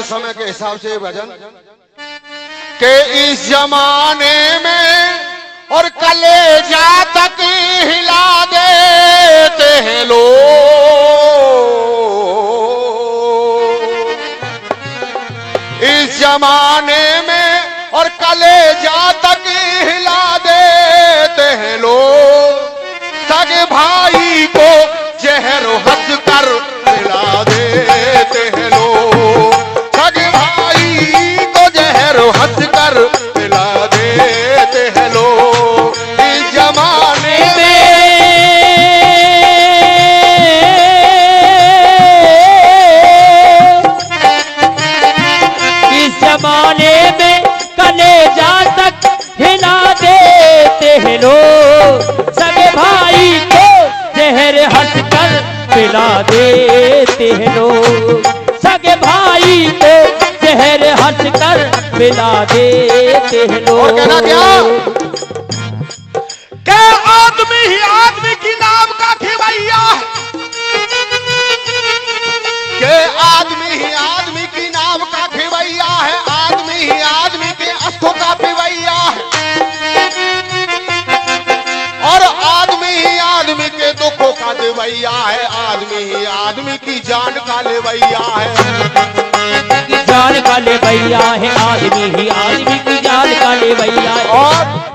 समय के हिसाब से भजन के इस जमाने में और कलेजा तक हिला देते हैं लोग। इस जमाने में और कलेजा तक हिला देते हैं लोग। सगे भाई को जहर हंस कर पिला देते हैं लोग। सगे भाई को जहर हंस कर पिला देते हैं लोग। इस जमाने में कलेजा तक हिला देते हैं लोग। सगे भाई को जहर हंस कर पिला देते हैं लोग। सगे भाई को जहर हंस कर पिला देते हैं लोग। और कहना क्या आदमी ही आदमी की नाम का खिवैया है। के आदमी ही आदमी की नाम का खिवैया है। आदमी ही आदमी के अस्थों का पिवैया है। और आदमी ही आदमी के दुखों का दिवैया है। आदमी ही आदमी की जान का लेवैया है। जान का लेवैया है। आदमी ही आदमी की जान का लेवैया है। और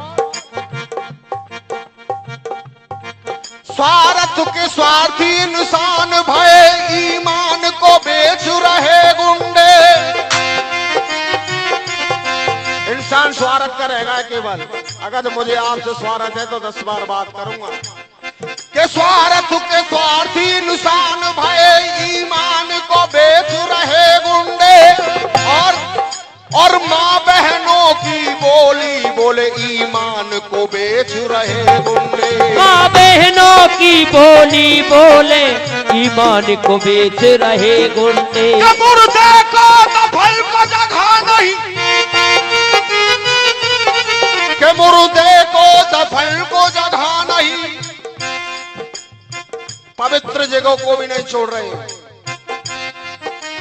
स्वार्थ के स्वार्थी इंसान भय ईमान को बेच रहे गुंडे। इंसान स्वार्थ करेगा केवल। अगर मुझे आपसे स्वार्थ है तो 10 बार बात करूंगा कि स्वार्थ के स्वार्थी इंसान भय ईमान को बेच रहे गुंडे। और माँ बहनों की बोली बोले ईमान को बेच रहे गुंडे। माँ बहनों की बोली बोले ईमान को बेच रहे गुंडे। मुर्दे को दफन को जगह नहीं। के मुर्दे को दफन को जगह नहीं। पवित्र जगह को भी नहीं छोड़ रहे।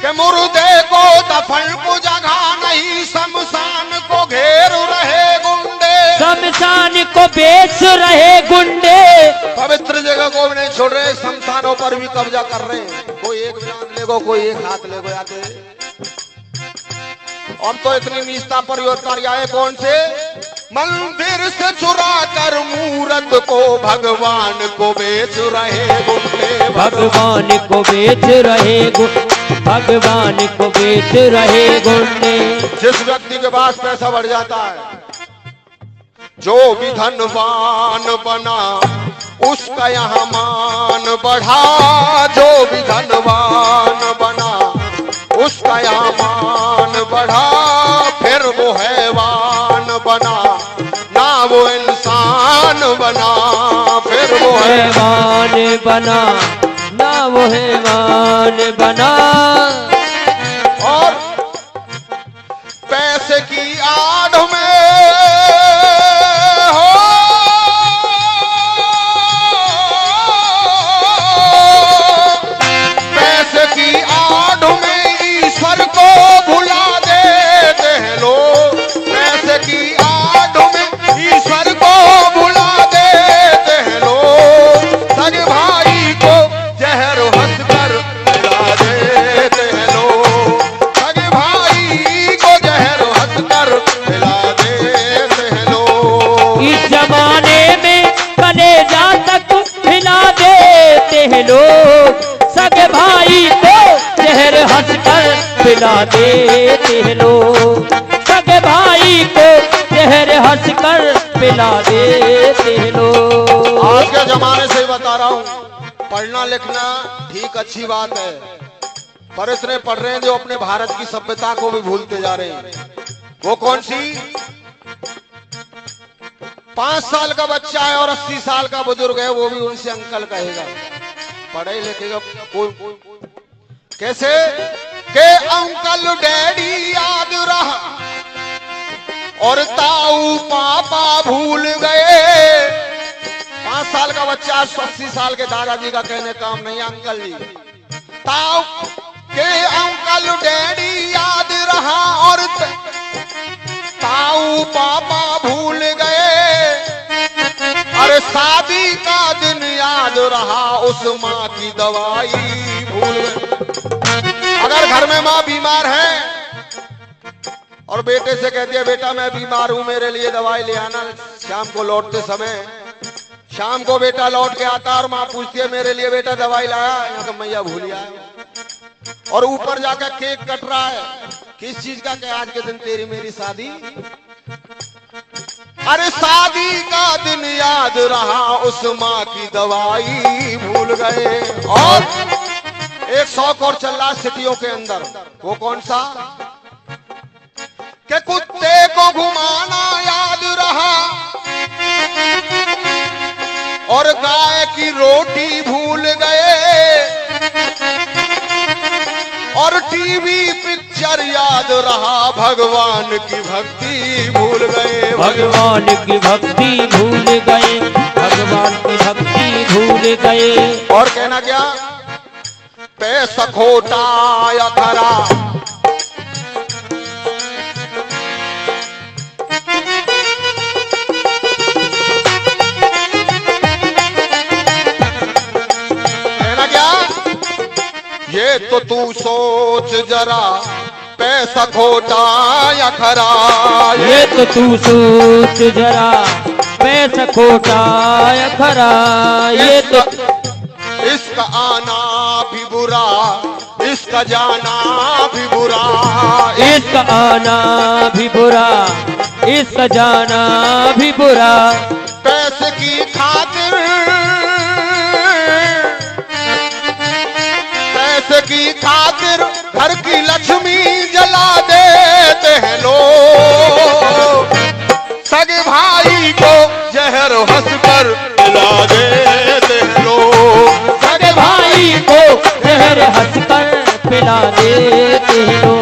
के मुर्दे को दफन को जगह नहीं। शमशान को घेर रहे गुंडे। शमशान को बेच रहे गुंडे। पवित्र जगह को भी नहीं छोड़ रहे। शमशानों पर भी कब्जा कर रहे हैं। कोई एक विलान लेगो, कोई एक हाथ लेगो आते। अब तो इतनी नीचता परिवर्तन आए कौन से? मंदिर से चुरा कर मूरत को भगवान को बेच रहे गुंडे। भगवान को बेच रहे गुंडे। भगवान को बेच रहे गुंडे। जिस व्यक्ति के पास पैसा बढ़ जाता है, जो भी धनवान बना उसका यहाँ मान बढ़ा। जो भी धनवान बना उसका यहाँ मान बढ़ा। फिर वो हैवान बना ना वो इंसान बना। फिर वो हैवान बना ना वो हैवान बना। और पैसे की आड़ में हो पैसे की आड़ में ईश्वर को भुला देते हैं लोग। पैसे की आड़ में ईश्वर को भुला देते हैं लोग। सगे भाई को जहर हंस कर पिला देते हैं लोग। सगे भाई को जहर हंस कर पिला देते हैं लोग। इस जमाने में कलेजा तक हिला देते हैं लोग। सगे भाई को जहर हंस कर पिला देते हैं लोग। सगे भाई को जहर हंस कर पिला देते हैं लोग। आज के जमाने से बता रहा हूँ, पढ़ना लिखना ठीक अच्छी बात है, पर इतने पढ़ रहे हैं जो अपने भारत की सभ्यता को भी भूलते जा रहे हैं। वो कौन सी? 5 साल का बच्चा है और 80 साल का बुजुर्ग है, वो भी उनसे अंकल कहेगा। पढ़े लिखेगा कोई कैसे के अंकल डैडी याद रहा और ताऊ पापा भूल गए। 5 साल का बच्चा 80 साल के दादाजी का कहने काम नहीं। अंकल जी ताऊ के अंकल डैडी याद रहा और ताऊ पापा भूल गए। अरे शादी का दिन याद रहा, उस माँ की दवाई भूल गए। अगर घर में माँ बीमार है और बेटे से कहती है बेटा मैं बीमार हूं, मेरे लिए दवाई ले आना शाम को लौटते समय। शाम को बेटा लौट के आता और माँ पूछती है मेरे लिए बेटा दवाई लाया? यहाँ तो मैया भूल गया। और ऊपर जाकर केक कट रहा है, किस चीज का? कि आज के दिन तेरी मेरी शादी। अरे शादी का दिन याद रहा, उस माँ की दवाई भूल गए। और एक शौक और चल रहा सिटियों के अंदर, वो कौन सा? कि कुत्ते को घुमाना याद रहा और गाय की रोटी भूल गए। और टीवी पिक्चर याद रहा, भगवान की भक्ति भूल गए। भगवान की भक्ति भूल गए, भगवान की भक्ति भूल गए। और कहना क्या? पैसा खोटा या खरा, कहना क्या? ये तो तू सोच जरा, पैसा खोटा या खरा। ये तो तू सोच जरा, पैसा खोटा या खरा। ये तो इसका आना भी बुरा, इसका जाना भी बुरा। इसका आना भी बुरा, इसका जाना भी बुरा। पैसे की खातिर, पैसे की खातिर घर की लक्ष्मी जला देते हैं लोग। सगे भाई को जहर हंसकर पिला देते हैं लोग। सगे भाई को जहर हंसकर पिला देते हैं लोग।